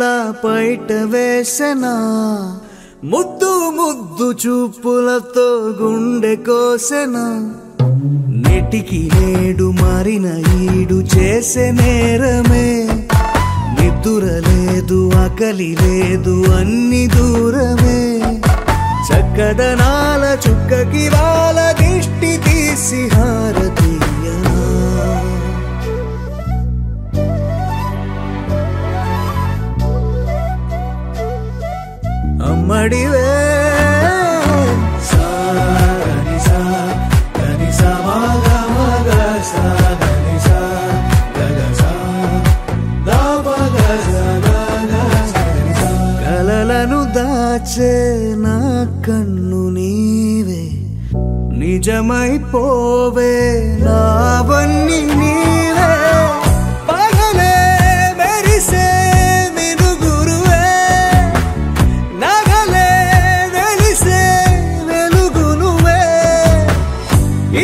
ఇలా బయట వేసెనా ముద్దు ముద్దు చూపులతో గుండె కోసెనా నెటికి నేడు మారిన ఈడు చేసే నేరమే నిద్ర లేదు ఆకలి లేదు అన్ని దూరమే చక్కదనాల చుక్కకి వాళ్ళ దిష్టి తీసి హారతీయనా అమ్మడివే కలలను దాచే నా కన్ను నీవే నిజమైపోవే నావన్నీ నీవే పగలే మెరిసే మినుగురువే నగలే వెలిసే వెలుగునువే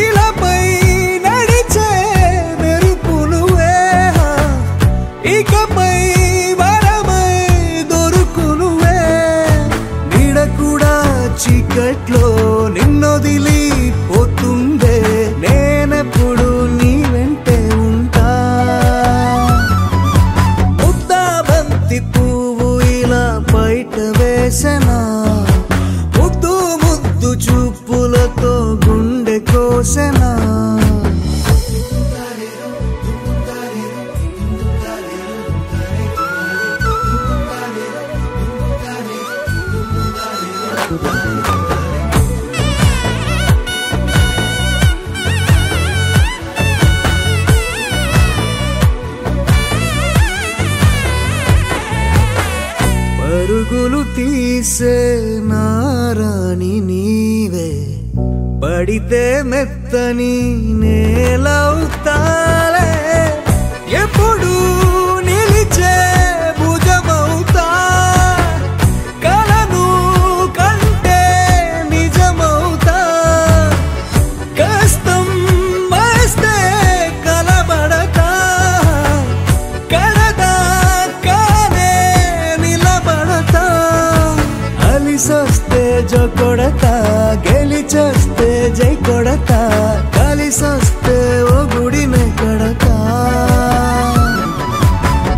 ఇలాపై నడిచే మెరుపునువే ఇకపై చీకట్లో నిన్నొదిలి పోతుందే నేనెప్పుడు నీ వెంటే ఉంటా ముద్దాబంతి పువ్వు ఇలా బయట వేసెనా ముద్దు ముద్దు చూపులతో గుండె కోసెనా పరుగులు తీసే నారాణి నీవే పడితే మెత్తని నేలవుతాలే ఎప్పుడు నిలిచే భుజమవుతా కలను కంటే నిజమవుతా కష్టం వస్తే కలబడతా కడదాకానే నిలబడతా అలిసొస్తే జో కొడతా గెలిచొస్తే జై కొడతా కలిసొస్తే ఓ గుడినే కడతా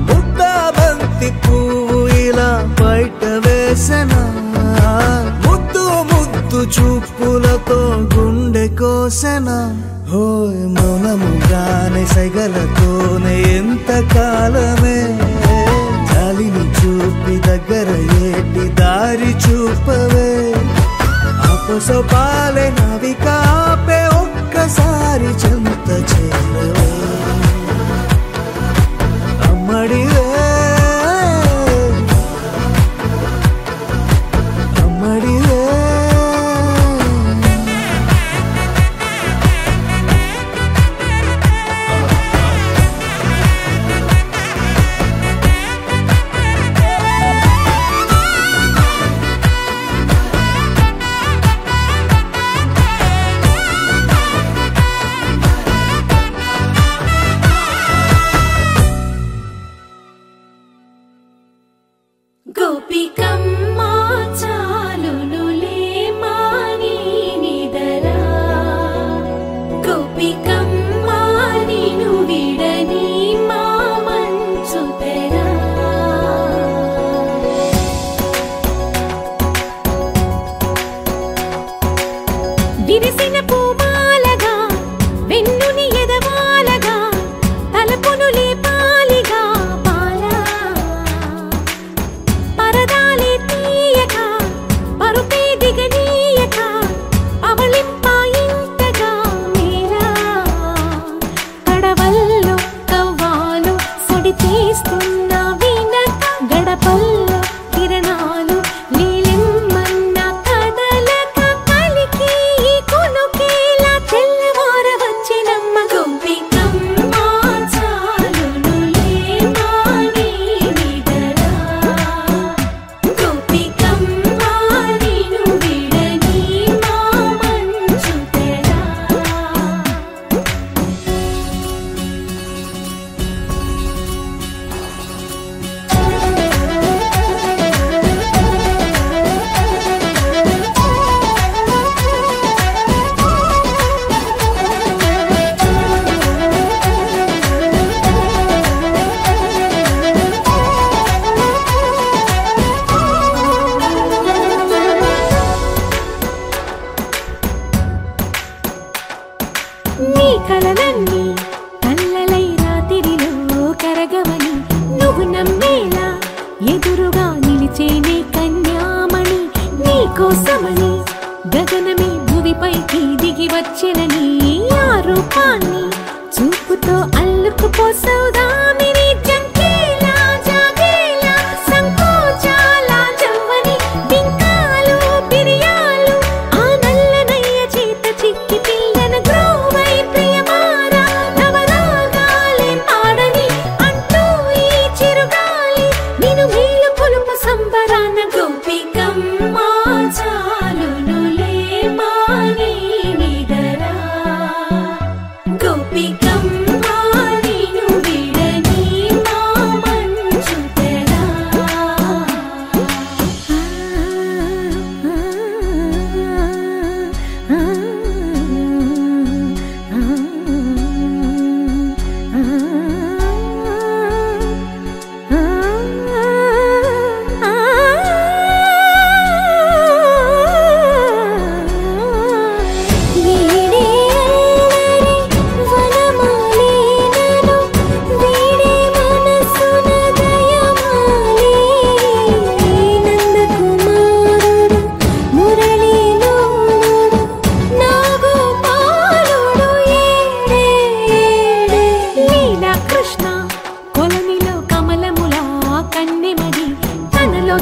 ముద్దాబంతి పువ్వు ఇలా బయట వేసెనా ముద్దు ముద్దు చూపులతో గుండె కోసెనా హోయ్ మౌనముగానే సైగలతోనే ఎంత కాలమే జాలిని చూపి దగ్గర ఏటి దారి చూపవే అపసోపాలే నవికాపే ఒక్కసారి చెంత చేరవే అమ్మడివే అమ్మడివే గోపికమ్మా చాలునులే మాని నిదరా గోపికమ్మా నిను విడని మా మంచు తెరా విరిసిన పూమాలగా వెన్నుని ఎదవాలగా తలపును లేపాలిగా పరదాలే తీయక పరుపే దిగనీయక అవలింపాయింతగా మీరా కడవల్లో కవ్వాలు సడి తీస్తున్న వినక గడపల్లో కిరణాలు నీలిమ్మన్న కదలక కలికి కొనుకే నీ కలలన్నీ కళ్ళలై రాత్రిలో కరగవని నువ్వు నమ్మేలా ఎదురుగా నిలిచేనే కన్యామణి నీ కోసమని గగనమే భూమిపైకి దిగి వచ్చెనని ఆ రూపాన్ని చూపుతో అల్లుకుపోసౌదామిని జంకేలా జాగేలా సంకోచాల జవ్వని బింకాలు బిరియాలు ఆ నల్లనయ్య చేత చిక్కి పిల్లన గ్రోవై ప్రియమారా నవరాగాలే పాడని అంటూ ఈ చిరుగాలి నిన్ను మేలు కొలుపు సంబరాన గోపికమ్మ చాలునులే మాని నిదరా గోపికమ్మ నిన్ను విడని మా మంచు తెరా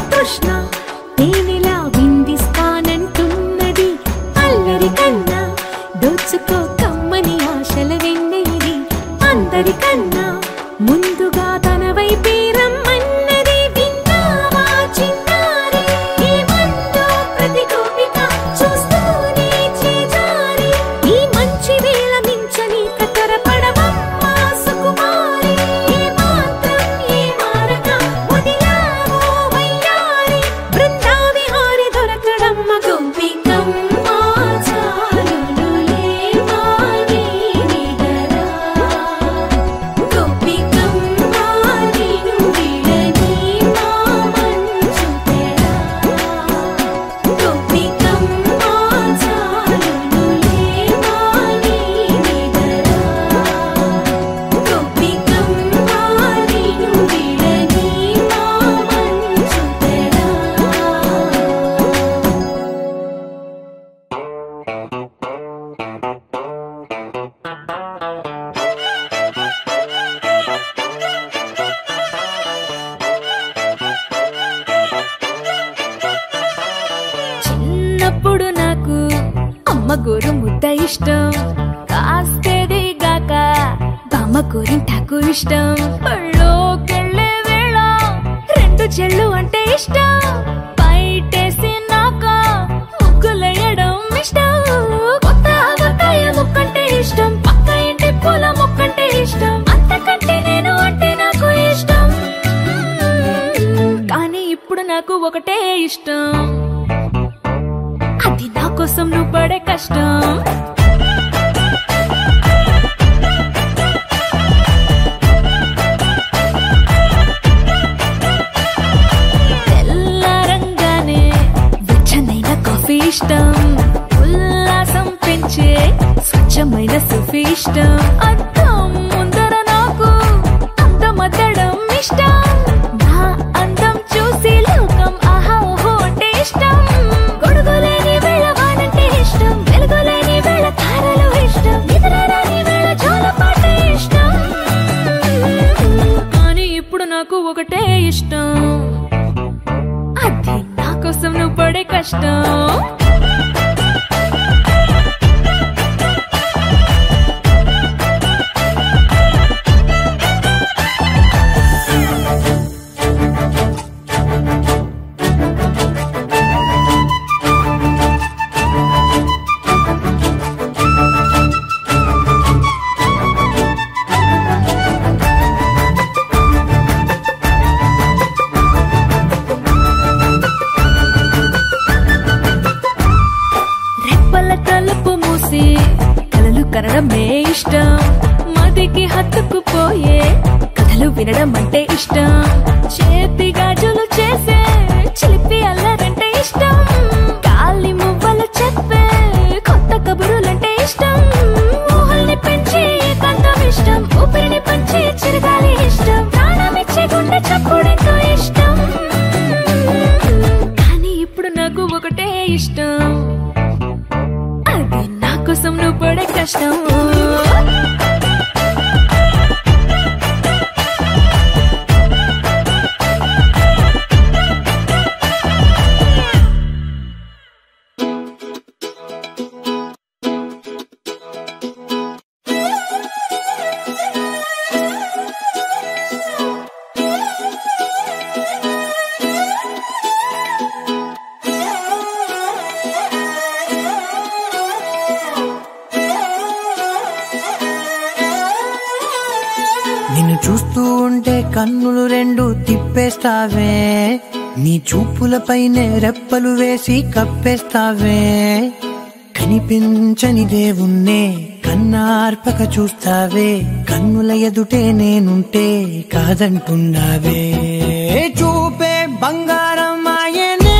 కృష్ణ తేనెలా విందిస్తానంటున్నది అల్లరి కన్నా దోచుకో కమ్మని ఆశల వెన్నెయిది అందరికన్నా ముందుగా తన వైపే రమ్మన్నది విన్నావా చిన్నారి ఏమందో ప్రతి గోపిక చూస్తూనే చేజారి ఈ మంచి వేళ మించని కతరపడవమ్మ సుకుమారి ఏ మాత్రం ఏ మారక వదిలావో వయ్యారి బృందావిహారి దొరకడమ్మ గోపికమ్మ చాలునులే మాని నిదరా గోపికమ్మ నిన్ను విడని మా మంచు తెరా గోపికమ్మ చాలునులే మాని నిదరా గోపికమ్మ నిన్ను విడని మా మంచు తెరా చిన్నప్పుడు నాకు అమ్మ గోరు ముద్ద ఇష్టం కాస్తేది గాక బామ్మ గోరింటాకు ఇష్టం పళ్ళోకెళ్ళే వేళ రెండు చెళ్ళు అంటే ఇష్టం బయటేసి నాక ముగ్గులేయడం ఇష్టం కొత్త ఆవకాయ ముక్కంటే ఇష్టం పక్క ఇంటి పూల మొక్కంటే ఇష్టం అంతకంటే నేను అంటే నాకు ఇష్టం కానీ ఇప్పుడు నాకు ఒకటే ఇష్టం అది నా కోసం నువ్వు పడే కష్టం తెల్లారంగానే వెచ్చనైన కాఫీ ఇష్టం ఉల్లాసం పెంచే స్వచ్ఛమైన సూఫీ ఇష్టం అద్దం ముందర నాకు అందమద్దడం ఇష్టం నా అందం చూసి లోకం ఆహా ఓహో అంటే ఇష్టం గొడుగులేని వేళ వానంటే ఇష్టం వెలుగులేని వేళ తారలు ఇష్టం నిద్రరాని వేళ జోలపాట ఇష్టం కానీ ఇప్పుడు నాకు ఒకటే ఇష్టం అది నా కోసం నువ్వు పడే కష్టం రెప్పల తలుపు మూసి కలలు కనడమే ఇష్టం మదికి హత్తుకుపోయే కథలు వినడం అంటే ఇష్టం చేతి గాజులు చేసే చిలిపి అల్లరంటే ఇష్టం గాలి మువ్వలు చెప్పే కొత్త కబురులంటే ఇష్టం ఊహల్ని కోసం నువ్వు పడే కష్టం. నిన్ను చూస్తూ ఉంటే కన్నులు రెండు తిప్పేస్తావే, నీ చూపులపైనే రెప్పలు వేసి కప్పేస్తావే. కనిపించని దేవుణ్ణే కన్నార్పక చూస్తావే, కన్నుల ఎదుటే నేనుంటే కాదంటున్నావే. చూపే బంగారం ఆయనే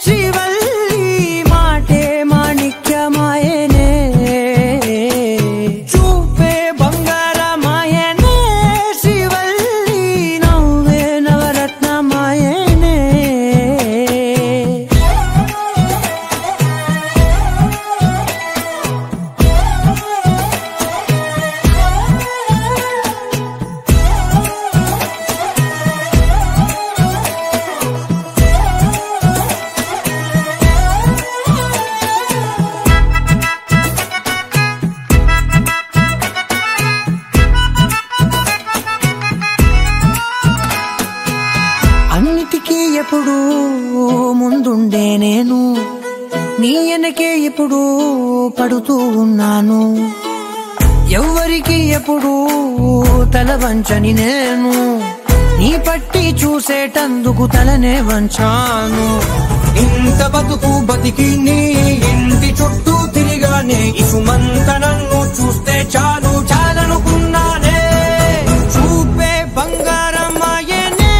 శ్రీవల్లి, మాటే మాణిక్యమాయనే. చూపే బంగారం ఆయనే శ్రీవల్లి, నవ్వే నవరత్నమాయనే. అన్నిటికీ ఎప్పుడు ముందుండే నేను, నీ వెనకే ఎప్పుడు పడుతూ ఉన్నాను. ఎవ్వరికి ఎప్పుడు తల వంచని నేను, నీ పట్టి చూసేటందుకు తలనే వంచాను. ఇంత బతుకు బతికి నీ ఇంటి చుట్టూ తిరిగానే, ఇసుమంత నన్ను చూస్తే చాలు చాలనుకున్నానే. చూపే బంగారం ఆయనే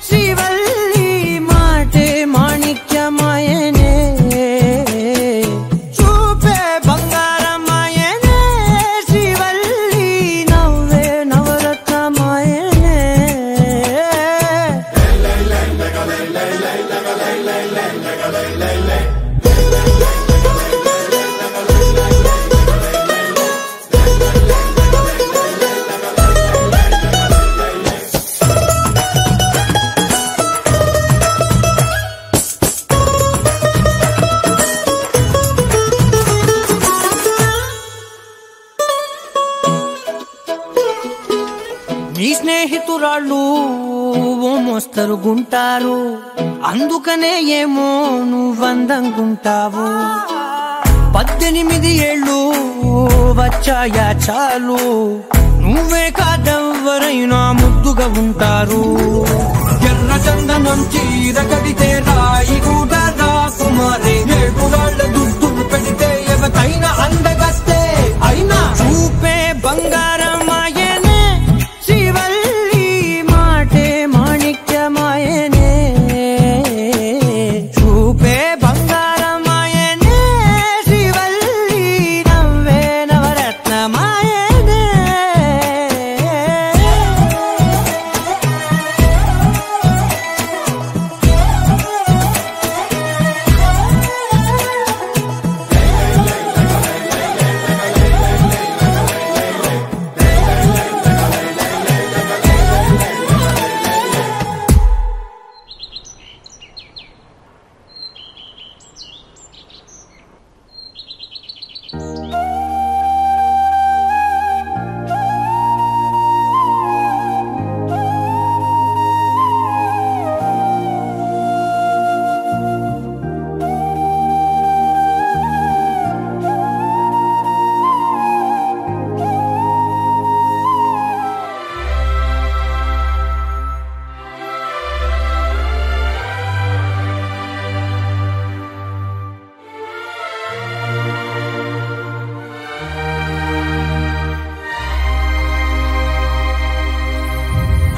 శ్రీవల్లి, మాటే మాణిక్యమాయనే. చూపే బంగారం ఆయనే శ్రీవల్లి, నవ్వే నవరత్నమాయనే. నీ స్నేహితురాళ్ళు ఓ మోస్తరుగుంటారు, అందుకనే ఏమో నువ్వందంగుంటావు. 18 ఏళ్ళు వచ్చాయా చాలు, నువ్వే కాదెవ్వరైనా ముద్దుగా ఉంటారు. ఎర్ర చందనం చీర కడితే రాయి కూడా రాకుమారే, 7 రాళ్ల దుద్దులు పెడితే ఎవరైనా అందగస్తే అయినా. చూపే బంగారం ఆయనే శ్రీవల్లి, మాటే మాణిక్యమాయనే. చూపే బంగారం ఆయనే శ్రీవల్లి, నవ్వే నవరత్నమాయనే.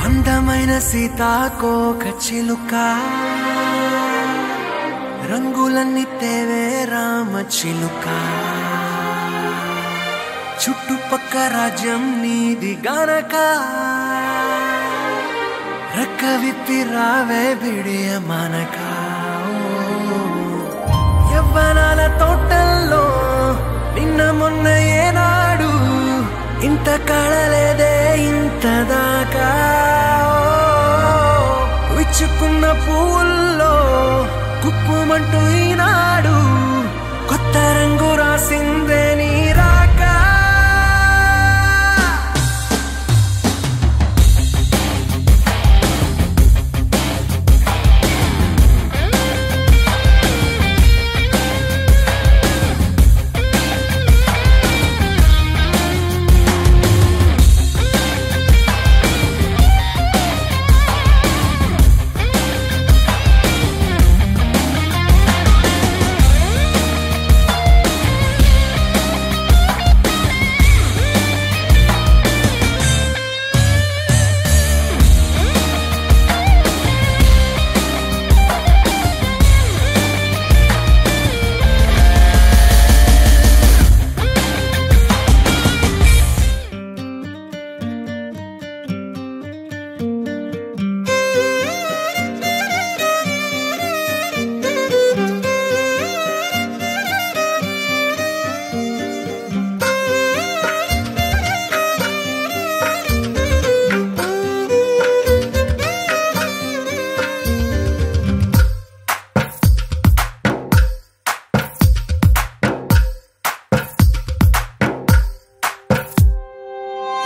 అందమైన సీతాకోక చిలుక, రంగులన్నీ తేవే రామ చిలుక. చుట్టుపక్క రాజ్యం నీది గనక, రెక్క విప్పి రావే బిడియ మనక. యవ్వనాల తోటల్లో నిన్న మొన్న ఏనాడు ఇంత కళలేదే ఇంత దాకా విచ్చుకున్న పూల్లో కుప్పుమంటూ ఈనాడు కొత్త రంగు రాసిందే నీ రాక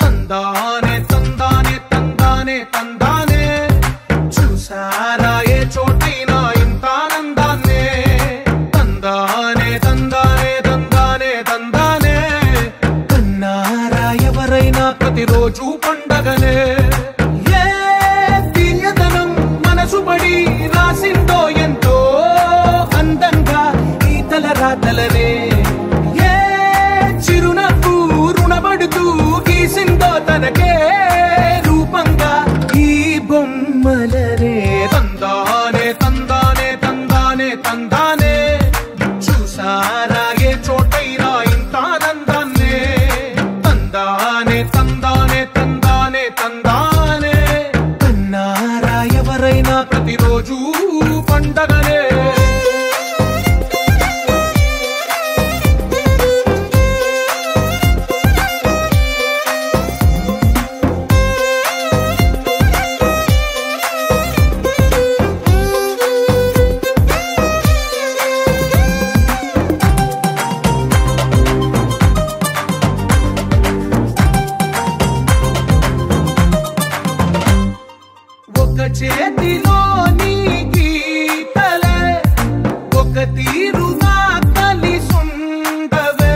తందానే తందానే తందానే తందానే చూసారా ఏ చోటైనా ఇంత ఆనందాన్నే తందానే తందానే తందానే తందానే కన్నారా ఎవరైనా ప్రతిరోజు పండగనే ఏ తీయదనం మనసు పడి రాసిందో ఎంతో అందంగా ఈ తలరాతలనే ఏ చిరునవ్వు రుణపడుతూ గీసిందో తనకే రూపంగా ఈ బొమ్మలనే తందానే తందానే తందానే తందానే చూసారా ఏ చోటైనా ఇంత ఆనందాన్నే తందానే తందానే తందానే తందానే కన్నారా ఎవరైనా ప్రతిరోజు పండగనే ఒక చేతిలో నీ గీతలే ఒక తీరుగా కలిసుండవే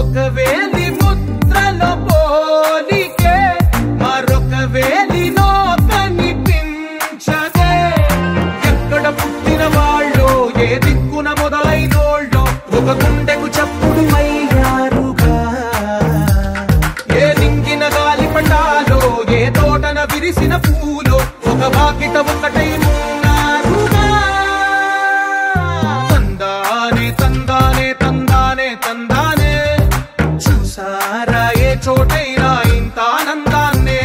ఒక వేలి ముద్రలో పోలికే మరొక వేలిలో కనిపించదే ఎక్కడ పుట్టిన వాళ్ళో ఏ దిక్కున మొదలైనోళ్ళో ఒక గుండెకు చప్పుడు అయ్యారుగా ఏ దింగిన గాలి పండాలో ఏ తోటన విరిసిన పూలో ఒక వాకిట ఒకటై ఉన్నారుగా తందానే తందానే తందానే తందానే చూసారా ఏ చోటైనా ఇంత ఆనందాన్నే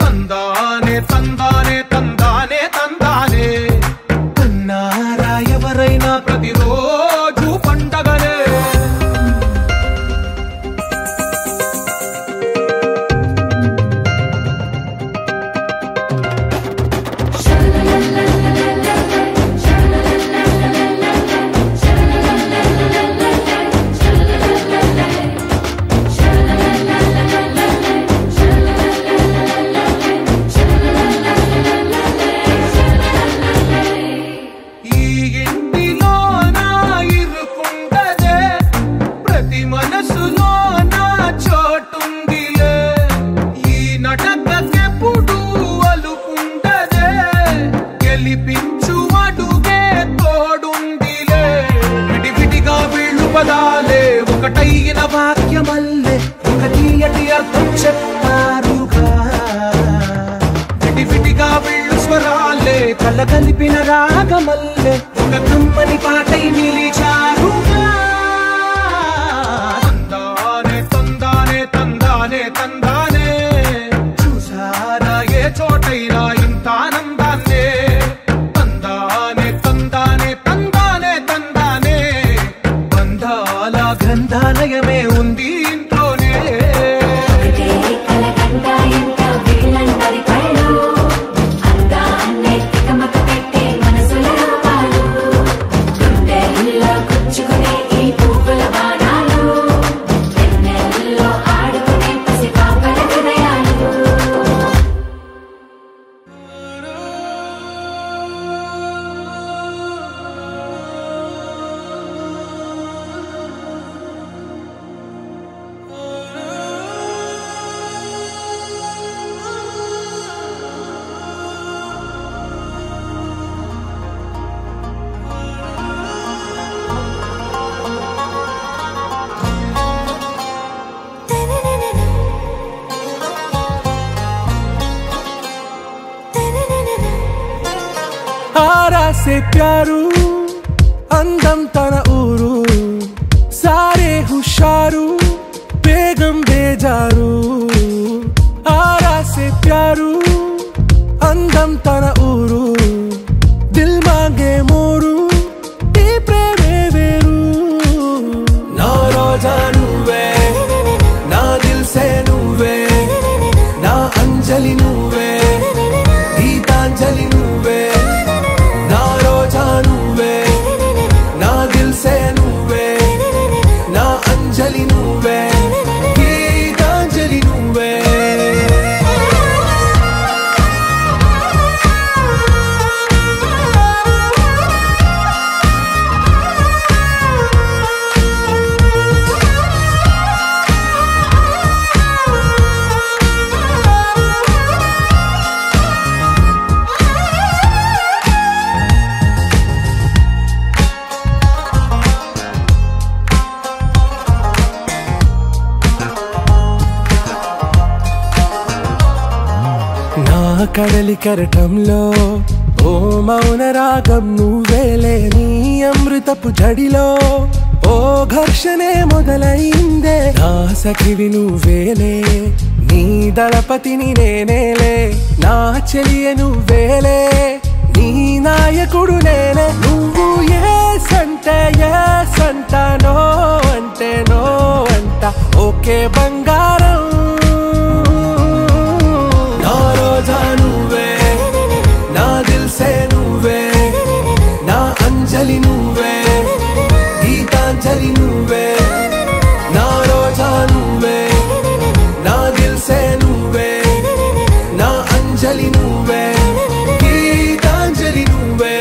తందానే తందానే తందానే తందానే కన్నారా ఎవరైనా ప్రతిరోజు పండగనే ఈ ఇంటిలో నా ఇరుకుండదే ప్రతి మనసులో నా చోటుందిలే ఈ నటకెప్పుడు అలుకుండదే గెలిపించు అడుగే తోడుందిలే విడివిడిగా వీళ్ళు పదాలే ఒకటైన వాక్యమల్లే ఒక తీయటి అర్థం చెప్పారుగా విడివిడిగా వీళ్ళు స్వరాలే కల కలిపిన రాగమల్లే ఒక కమ్మని పాటై నిలిచారుగా తందానే తందానే తందానే తందానే చూసారా ఏ చోటైనా ఇంత ఆనందాన్నే తందానే తందానే తందానే తందానే బంధాల గంధాల ఉంది ఇంట్లోనే. आरा से प्यारू अंदम तन ऊरू सारे हुशारू बेगम बेजारू आरा से प्यारू अंदम तन ऊरू दिल मांगे मोरू टी प्रेमे वेरू ना रोजा नुवे ना दिल से नुवे ना अंजलि नुवे गीतांजलि नुवे अंजलि नुवे गीतांजलि नुवे కడలి కరటంలో ఓ మౌన రాగం నువ్వేలే నీ అమృతపు జడిలో ఓ ఘర్షణే మొదలైందే నా సఖివి నువ్వేలే నీ దళపతిని నేనేలే నా చెలియ నువ్వేలే నీ నాయకుడు నేనే నువ్వు ఏ సంట నో అంటే నో అంట ఓకే బంగారం अंजलि नुवे गीतांजलि नुवे ना रोजा नुवे ना दिल से नुवे ना अंजलि नुवे गीतांजलि नुवे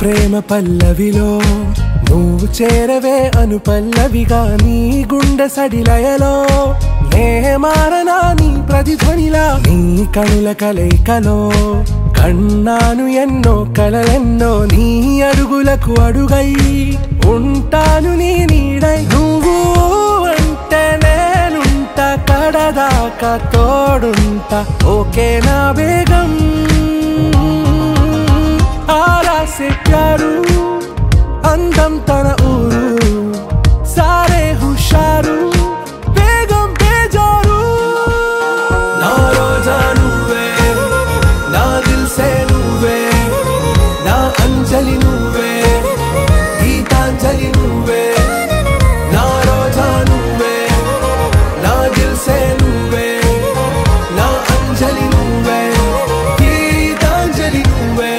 ప్రేమ పల్లవిలో నువ్వు చేరవే అను పల్లవిగా నీ గుండె సడిలయలో నే మారనా నీ ప్రతిధ్వనిలా నీ కనుల కలయికలో కన్నాను ఎన్నో కలలెన్నో నీ అడుగులకు అడుగై ఉంటాను నీ నీడై నువ్వు అంటే నేనుంట కడదాకా తోడుంటా ఓకే నా బేగం आरा से प्यारू अंदम तन ऊरू सारे हुशारू बेगम बेजारू ना रोजा नुवे ना दिल से नुवे ना अंजलि नुवे गीतांजलि नुवे ना रोजा नुवे ना दिल से नुवे ना अंजलि नुवे गीतांजलि नुवे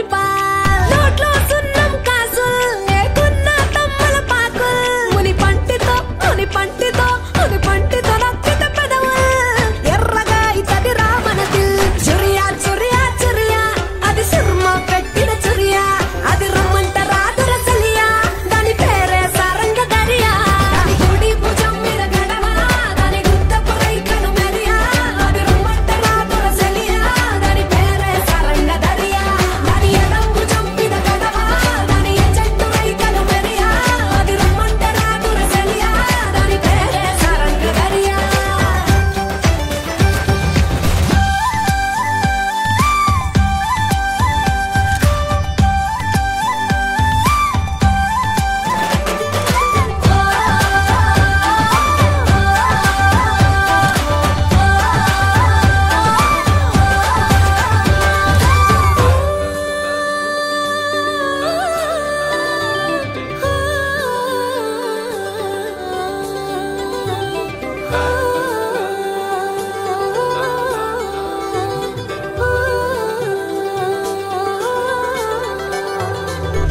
మురిపా నోట్లో సున్నం కాసుల్ లేకున్నా తమ్మల పాకుల్ ముని పంటితో నొక్కిత పెదవుల్ ఎర్రగా ఇతది రామనది చురియా చురియా చురియా అది సిర్మ పెట్టిన చురియా అది రమ్మంట రాదుర సలియా దాని పేరే సారంగ దరియా దాని గుడి భుజం మీద గడవ దాని గుత్తపు రైకను మెరియా అది రమ్మంట రాదుర సలియా దాని పేరే సారంగ దరియా దాని ఎడం భుజం మీద గడవ దాని చెట్టు రైకను మెరియా అది రమ్మంట రాదుర సలియా దాని పేరే సారంగ దరియా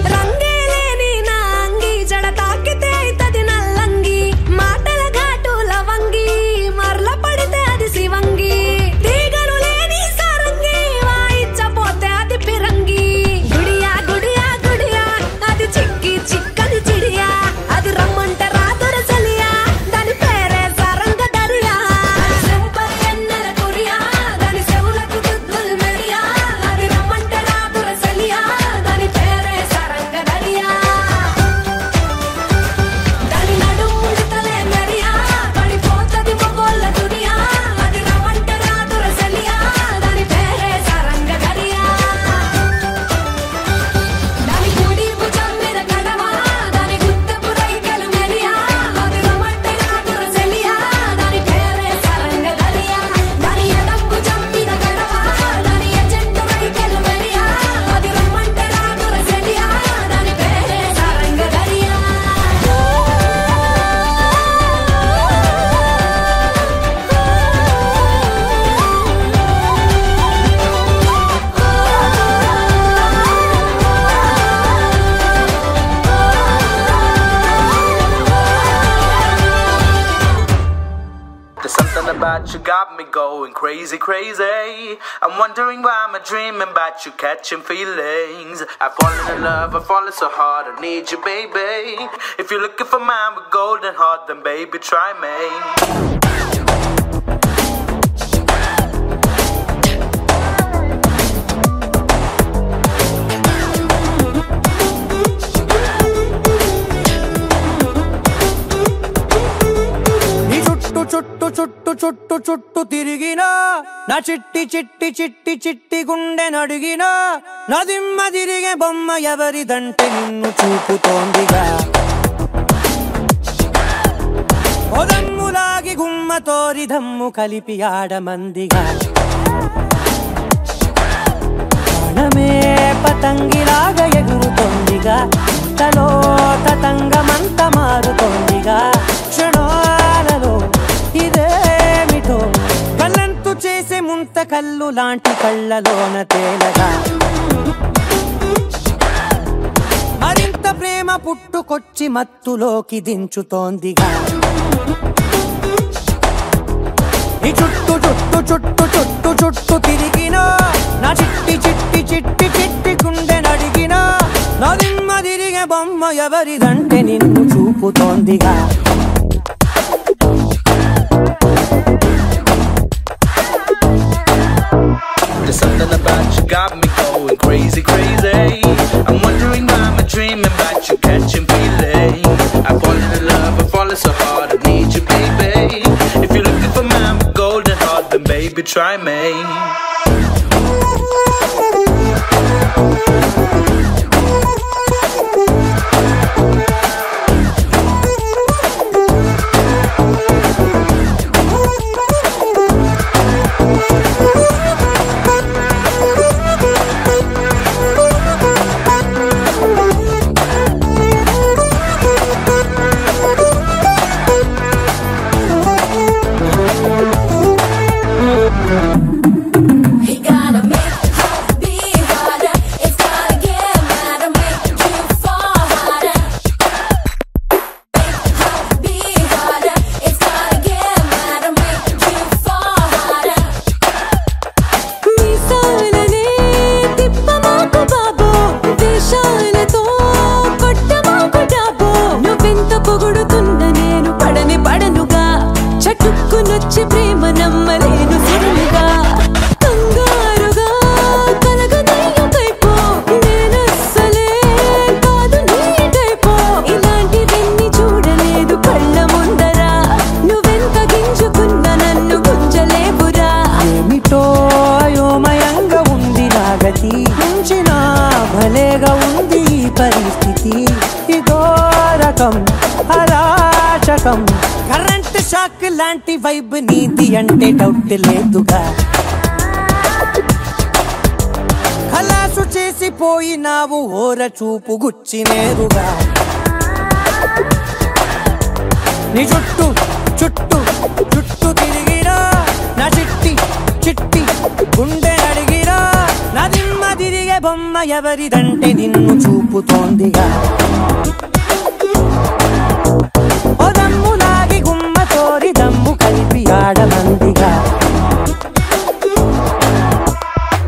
రంగేలేని నా అంగి జడ తాకితే అయితది నల్లంగి మాటల ఘాటు లవంగి మరల పడితే అది శివంగి తీగలు లేని సారంగి వాయించపోతే అది పిరంగి గుడియా గుడియా గుడియా అది చిక్కని చిడియా అది రమ్మంట రాదుర సలియా దాని పేరే సారంగ దరియా సెంపర్ ఎన్నెల కొరియా దాని చెవులకు దుద్దులు మెరియా అది రమ్మంట రాదుర సలియా దాని పేరే సారంగ దరియా దాని నడుముడితలే మెరియా పడిపోతది మొగోళ్ళ దునియా అది రమ్మంట రాదుర సలియా దాని పేరే సారంగ దరియా దాని గుడి భుజం మీద గడవ దాని గుత్తపు రైకలు మెరియా అది రమ్మంట రాదుర సలియా దాని పేరే సారంగ దరియా దాని ఎడం భుజం మీద గడవ దాని చెట్టు రైకలు మెరియా అది రమ్మంట రాదుర సలియా దాని పేరే Saranga Dariya There's something about you got me going crazy, crazy. I'm wondering why I'm dreaming about you catching feelings. I've fallen in love, I've fallen so hard, I need you, baby. If you're looking for mine with golden heart, then baby, try me. నీ చుట్టు చుట్టు చుట్టు చుట్టు చుట్టు తిరిగినా నా చిట్టి చిట్టి చిట్టి చిట్టి గుండె నడిగినా నా దిమ్మ తిరిగే బొమ్మ ఎవరిదంటే నిన్ను చూపుతోందిగా ఒదమ్ములాగి గుమ్మతోరి దమ్ము కలిపి ఆడమందిగా ప్రాణమే పతంగిలాగా ఎగురుతోందిగా తలో తతంగమంత మారుతోందిగా క్షణాలలో ఇదేమిటో కళ్ళంతు చేసే ముంత కళ్ళు లాంటి కళ్ళలోన తేలగా మరింత ప్రేమ పుట్టుకొచ్చి మత్తులోకి దించుతోందిగా ఈ చుట్టు చుట్టు చుట్టు చుట్టు చుట్టు తిరిగినా నా చిట్టి చిట్టి చిట్టి చిట్టి గుండె నడిగినా నా దిమ్మ తిరిగే బొమ్మ ఎవరిదంటే నిన్ను చూపుతోందిగా There's something about you got me going crazy, crazy. I'm wondering why I'm dreaming about you catching feelings. I've fallen in love, I've fallen so hard, I need you, baby. If you're looking for mine with golden heart, then baby, try me. భలేగా ఉంది ఈ పరిస్థితి ఇదో రకం అరాచకం current shock లాంటి vibe నీది అంటే డౌట్ లేదుగా ఖలాసు చేసిపోయినావు ఓర చూపు గుచ్చి నేరుగా నీ చుట్టూ చుట్టూ చుట్టూ తిరిగిరా నా చిట్టి చిట్టి గుండె అడిగిరా నా దిమ్మ తిరిగే బొమ్మ ఎవరిదంటే నిన్ను చూపుతోందిగా ఓ దమ్ము లాగి గుమ్మ తోరి దమ్ము కలిపి ఆడమందిగా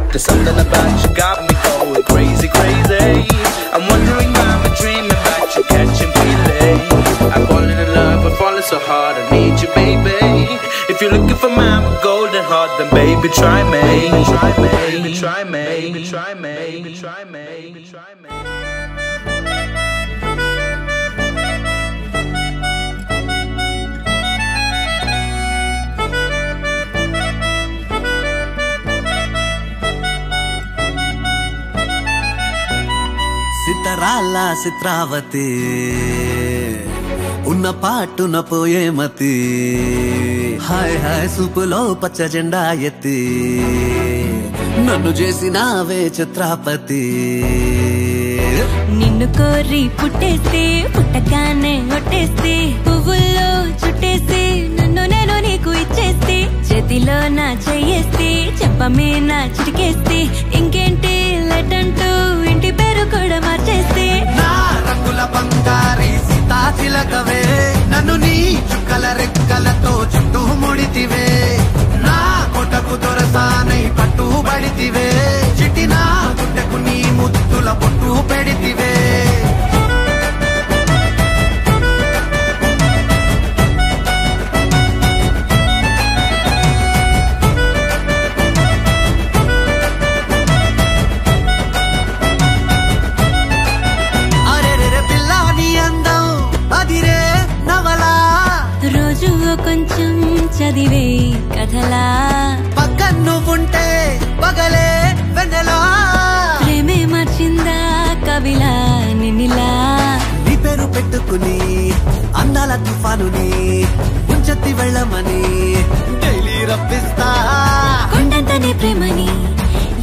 There's something about you got me going crazy, crazy. I'm wondering why I'm dreaming about you, catching feelings. I'm falling in love, I'm falling so hard, I need you, baby. If you're looking for my golden heart, then baby try me, try me, try me, try me, try me, try me. Sitharala Chitravati ఉన్న పాటున పోయే మతి hi hi సూపులో పచ్చ జెండా ఎత్తి నన్ను చేసినావే చిత్రాపతి నిన్ను కోరి పుట్టేస్తే పుట్టగానే ఒట్టేస్తే పువ్వుల్లో చుట్టేస్తే నన్ను నేను నీకు ఇచ్చేస్తే చేతిలో నా చెయ్యేస్తే చెప్పమే నా చిటికేస్తే ఇంకేంటి లెటంటూ ఇంటి పేరు కూడా మార్చేస్తే నా రంగుల బంగారి సీతాచిలకవే నన్ను నీ చుక్కల రెక్కలతో చుట్టూ ముడితివే నా కొటకు దొరసానై పట్టుబడితివే చిటి నా గుండెకు నీ ముద్దుల పొట్టు పెడితివే కొంచెం చదివే కథలా పక్కన నువ్వుంటే పగలే వెన్నెలా ప్రేమే మార్చిందా కవిలా నిన్నిలా నీ పేరు పెట్టుకుని అందాల తుఫానుని ముంచెత్తి వెళ్ళమని డైలీ రప్పిస్తా కొండంతనే ప్రేమని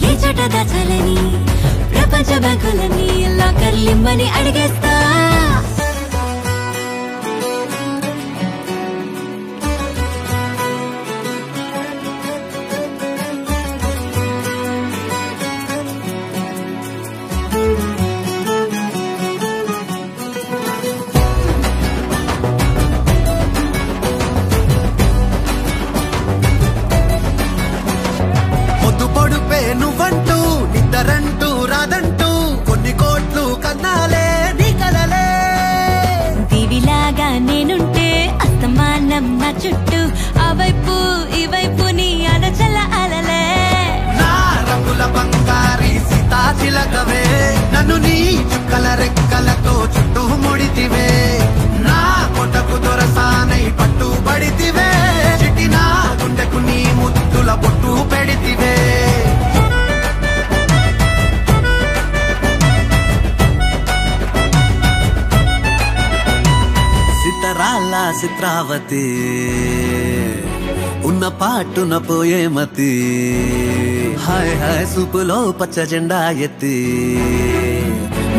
ఏ చోట దాచాలని ప్రపంచ బ్యాంకులని లాకర్లిమ్మని అడిగేస్తా నువ్వంటూ నిద్దరంటూ రాదంటూ కొన్ని కోట్లు కన్నాలే నీ కలలే దివిలాగా నేనుంటే అస్తమానం నా చుట్టూ ఆ వైపు ఈ వైపు నీ అలచల అలలే నా రంగుల బంగారి సీతాచిలకవే నన్ను నీ చుక్కల రెక్కలతో చుట్టూ ముడితివే నా కొటకు దొరసానై పట్టుబడితివే చిటి నా గుండెకు నీ ముద్దుల పొట్టు పెడితివే సితరాల చిత్రావతి ఉన్న పాటున పోయే మతి హాయ్ హాయ్ సూపులో పచ్చ జెండా ఎత్తి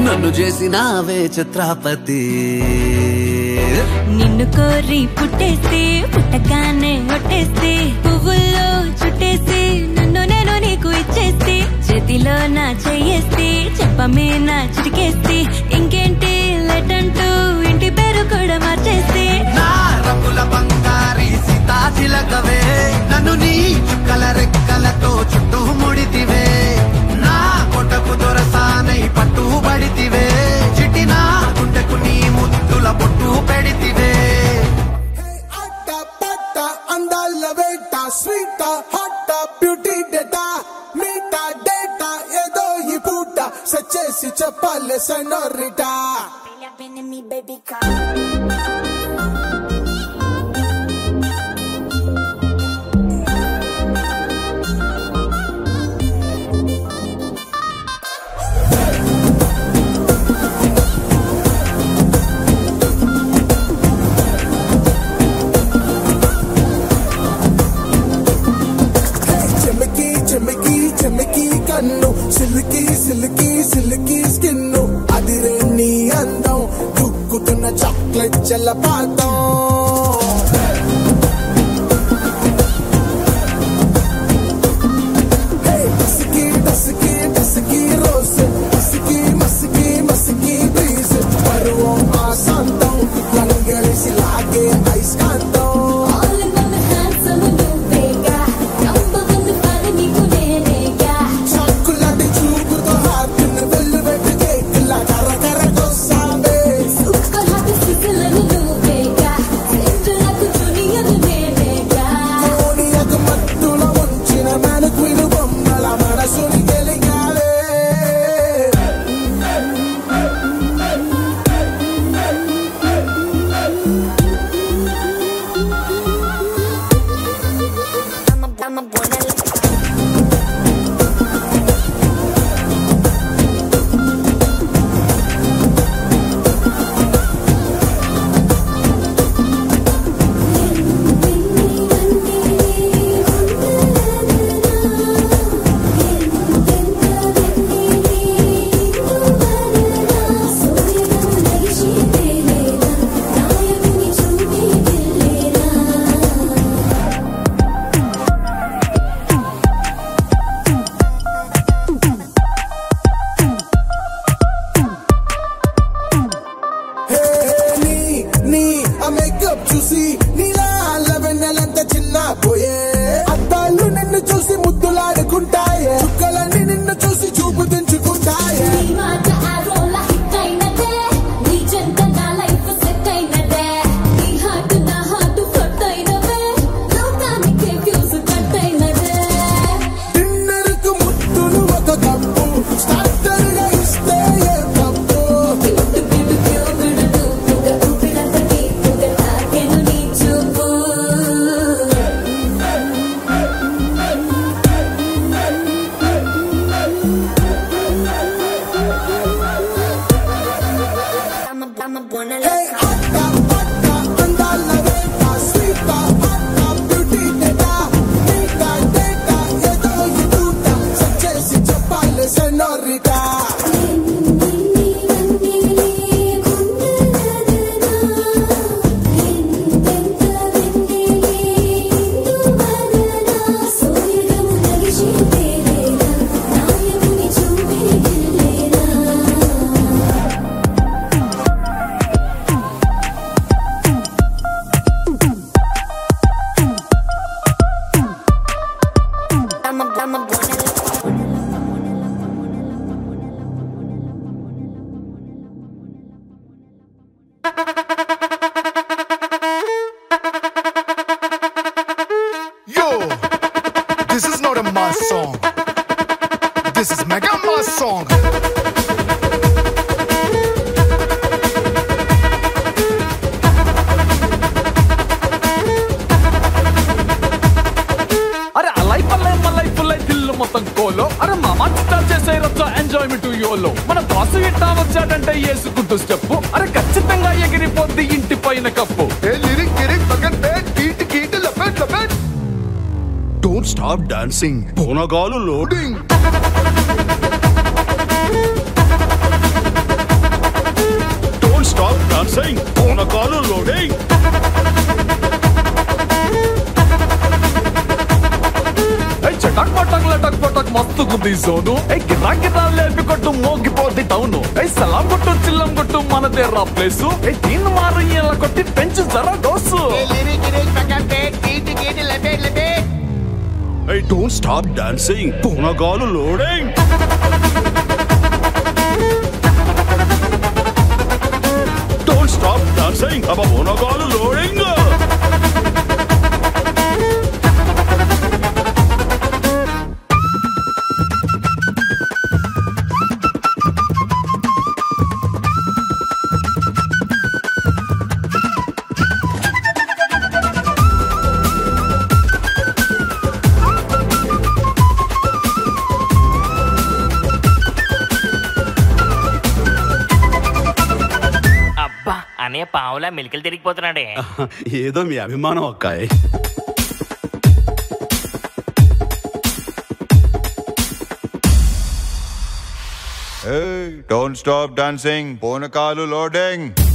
నన్ను చేసినావే చిత్రాపతి నిన్ను కోరి పుట్టేస్తే పుట్టగానే ఒట్టేస్తే పువ్వుల్లో చుట్టేస్తే నన్ను నేను నీకు ఇచ్చేస్తే చేతిలో నా చెయ్యేస్తే చెప్పమే నా చిటికేస్తే ఇంకేంటి లెటంటూ ఇంటి పేరు కూడా మార్చేస్తే నా రంగుల బంగారి సీతాచిలకవే నన్ను నీ చుక్కల రెక్కలతో చుట్టూ ముడితివే నా కొటకు దొరసానై పట్టుబడితివే చిటి నా గుండెకు నీ ముద్దుల పొట్టు పెడితివే అందాల వేట sweet hot beauty data meta data ఏదో ఈ పూట సచ్చేసి చెప్పాలి సెనోరిటా చాక్లెట్ జలపాతం మసికి డసికి డసికి రోజ్ మసికి మసికి మసికి బ్రీజ్ పరువం ఆశాంతం లంగేసి లాగే ఐస్కాంతం చూసి నీలా వెన్నెలంత చిన్న పోయే అద్దాలు నిన్ను చూసి ముద్దులాడుకుంటాయే చుక్కలన్నీ నిన్ను చూసి చూపు దించుకుంటాయే డిన్నర్కు ముద్దులు ఒక కప్పు స్టార్టర్గా ఇస్తే ఏ తప్పు This is not a mass song. This is mega mass song. అరే అలై పల్లై మల్లై పుల్లై దిల్లు మొత్తం కోలో అరే మామా స్టార్ట్ చేసే రచ్చ ఎంజాయ్మెంట్ యోలో మన బాసు ఇట్టా వచ్చాడంటే వేసుకుంటూ స్టెప్ అరే ఖచ్చితంగా ఎగిరిపోద్ది ఇంటి పైన cup Lyric, lyric, bucket, bed, beat, beat, lapet, lapet. Don't stop dancing. Bonagalu loading. Don't stop dancing. Bonagalu loading. చటక్ పటక్ లటక్ పటక్ మస్తు గుంది సోను గిరా గిరా లేపి కొట్టు మోగిపోద్ది టౌను సలాం కొట్టు చిల్లం కొట్టు మనదే రా ప్లేసు దీన్ని మారు ఇలా కొట్టి పెంచు జరా dose Hey, don't stop dancing. Bonagalu loading. Don't stop dancing. Abba Bonagalu loading. అనే పావులా మెలికలు తిరిగిపోతున్నాడే ఏదో మీ అభిమానం అక్కాయ్ Hey, don't stop dancing. Bonakalu loading.